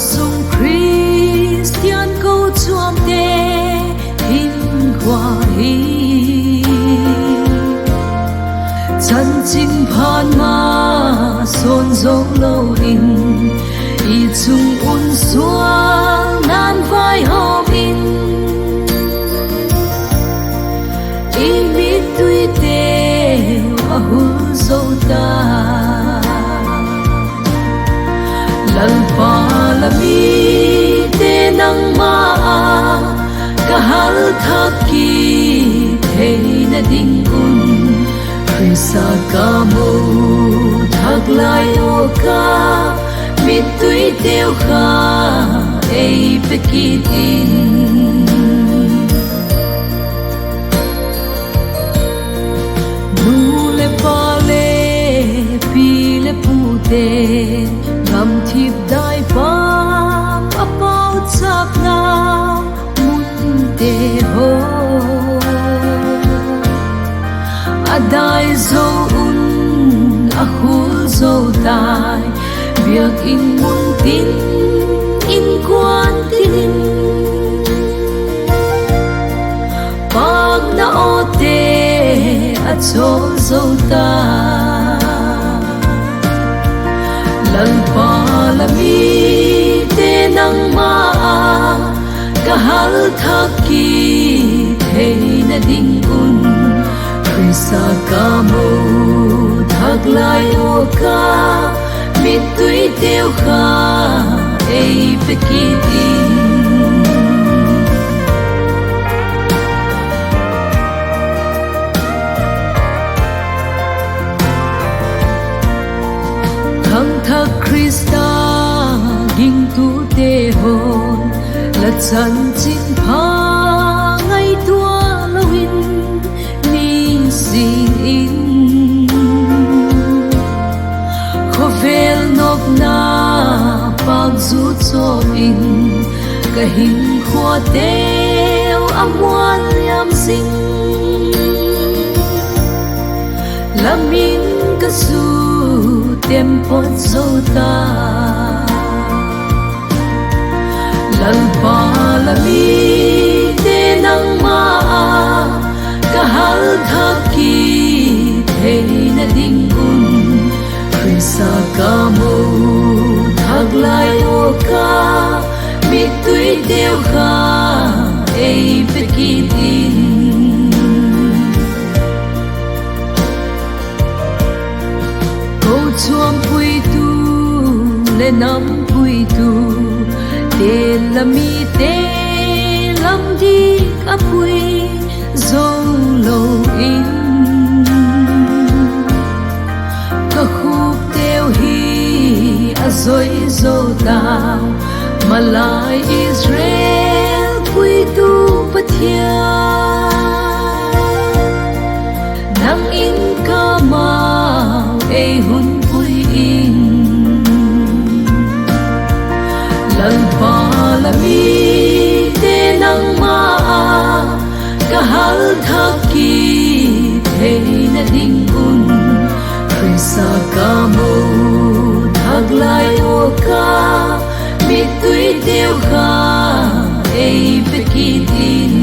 sung Christian câu chuông tê in qua hi chân chính phan ma son dấu lâu in y chung un xuống nan vai hôm in y mi tuy tê a hu dấu ta lal pa la mi te nang ma kahal thaki thei na ding un Krista ka mo thak lai o ka mi tui teo kha ei pekitin nu le pa le pi le pu te ngam thip dai pam a pau chap na mun te ho adai zo un a khul zo tai việc in mun tin in quan tin pag na o te a cho zo ta lal pa la mi te nang ma kahal thaki thei na ding un Krista ka mo thak lai o ka mi tui teo kha ei pekitin thang thak Krista ging tu te hon la chan chin pha ngai tua loin ni sing in khovel nop na pag zu cho in ka hin khua teo amwan yam sing lamin ka su tempo zo ta lal pa la mi te nang ma kahal thaki thei na ding un Krista ka mo thak lai o ka mi tui teo kha ei pekitin câu chuông pui tu le nam pui tu te la mi te lam di ka pui zo lo in ka khúc teo hi a zoi zo ta malai Israel pui tu pathia nang in ka ma ei hun pui in lal pa la mi te nang ma kahal thaki thei na ding un Krista ka mo thak lai o ka mi tui teo kha ei pekitin